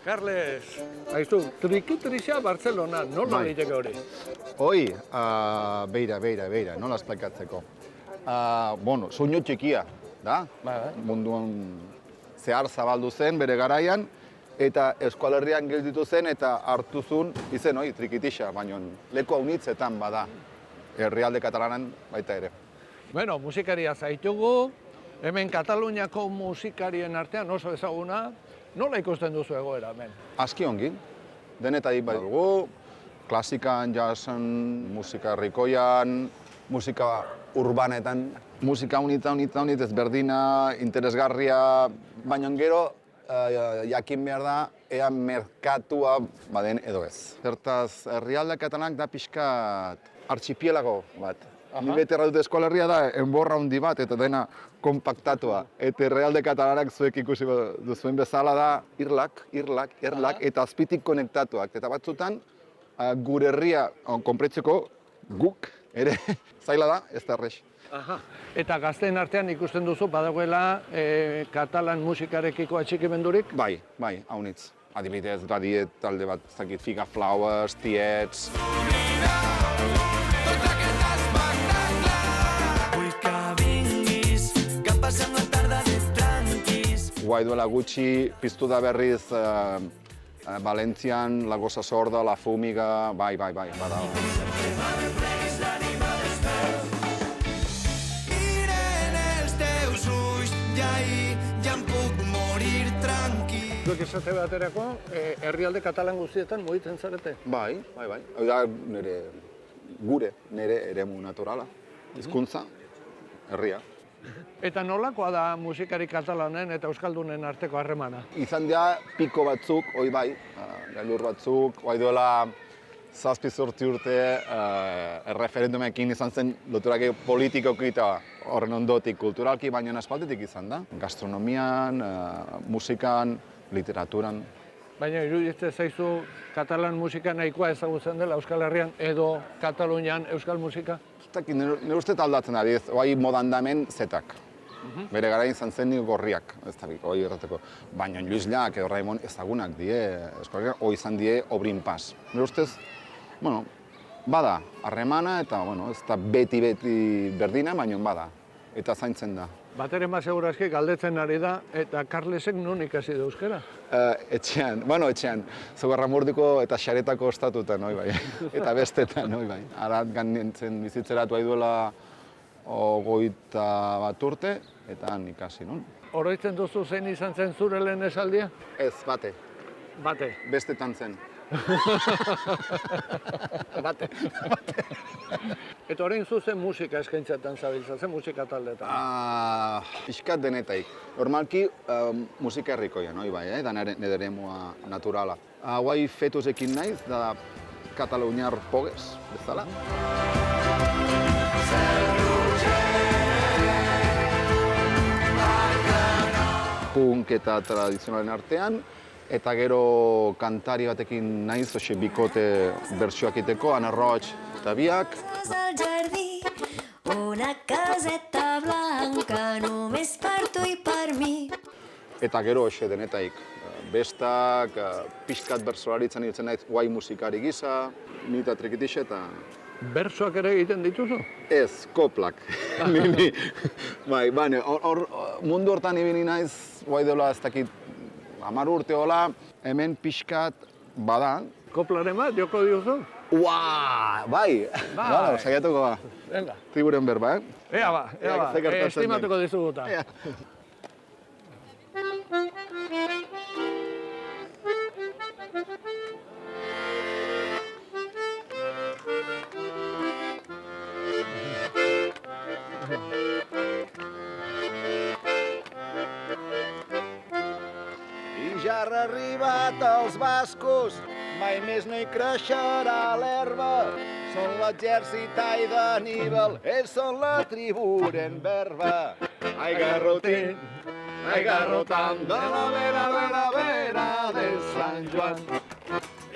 Carles, haizu, triki-trixa Barcelona, nola egiteke hori? Hoi, beira, nola esplikatzeko. Soinu txikia, da? Munduan zehar zabaldu zen bere garaian, eta Eskualerrian gelditu zen eta hartu zuen izen hori, trikitixa, baina leku haunitzetan bada, herrialde katalanan baita ere. Bueno, musikaria zaitugu, hemen Kataluniako musikarien artean oso ezaguna, nola ikusten duzu egoera hemen? Aski ongi, denetarik bai dugu, klasikan, jazzen, musika herrikoian, musika urbanetan, musika unita ezberdina, interesgarria, baina gero jakin behar da, ea merkatua baden edo ez. Zertaz, herrialde katalanak da pixkat artxipielago bat. Ni bete dut Eskualerria da, enborra handi bat eta dena kompaktatua. Eta herrialde katalanak zuek ikusi duzuen bezala da irlak, eta azpitik konektatuak. Eta batzutan, gure herria konpretzeko guk ere zaila da, ez da errex. Eta gazteen artean ikusten duzu, badagoela katalan musikarekiko atxikimendurik? Bai, haunitz. Adibidez, Radiet, talde bat, ez dakit, Figa Flowers, Tiets. Guai duela gutxi, piztu da berriz Valentzian, La Gosa Sorda, La Fumiga, bai, bada. Zuek esate baterako, herrialde katalan guztietan mugitzen zarete? Bai. Hau da nire eremu naturala, hizkuntza, herria. Eta nolakoa da musikari katalanen eta euskaldunen arteko harremana? Izan dira piko batzuk, hoi bai, gailur batzuk, hoi duela 7-8 urte erreferendumekin izan zen loturak politikoki eta horren ondotik kulturalki, baina aspalditik izan da. Gastronomian, musikan, literaturan. Baina iruditzen zaizu katalan musika nahikoa ezagutzen dela Euskal Herrian edo Katalunian euskal musika? Nire uste aldatzen ari, oai modan damen zetak. Bere gara izan zen gorriak, ez da biko, oi errateko. Baina Luis Llach edo Raimon ezagunak die, Eskualerrian, hoi izan die obrin pas. Nire ustez, bada, harremana eta, ez da beti berdina, baina bada. Eta zaintzen da. Batere ma segurazki galdetzen ari da, eta Carlesek non ikasi du euskara? Etxean, Zugarramurdiko eta Xaretako ostatutan, oi bai. Eta bestetan, oi bai. Arat nintzen bizitzeratu duela 21 urte, eta han ikasi, non? Oroitzen duzu zein izan zen zure lehen esaldia? Ez, bate. Bate. Bestetan zen. Bate. Eta orain zuzen musika eskaintzetan zabiltza, zen musika taldeetan? Pixkat denetaik. Normalki musika herrikoian, oi bai, da nire eremua naturala. Guai fetusekin naiz, da kataluniar pogues, bezala. Punk eta tradizionalen artean, eta gero kantari batekin naiz, oxe bikote bertsioak iteko, Ana Roig eta biak. Al jardí, una caseta blanca, només per tu i per mi. Eta gero oxe denetaik, bestak, pixkat bersolaritzen hiltzen naiz, guai musikari gisa, nita trikitixe eta... Bersoak ere egiten dituzu? Ez, koplak. Bai, mundu hortan ibili naiz, guai dela ez dakit 10 urte hola, hemen pixkat bada. Koplaren bat, joko diozu? Bai! Saiatuko ba. Venga. Triburen berba, Ea ba, estimatuko dizuguta. I ja ha arribat els bascos, mai més no hi creixerà l'herba. Són l'exèrcit d'Aníbal, ells són la tribu d'Enverba. Ai, garrotín, ai, garrotam, de la vera de Sant Joan.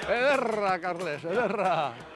Ederra, Carles, ederra.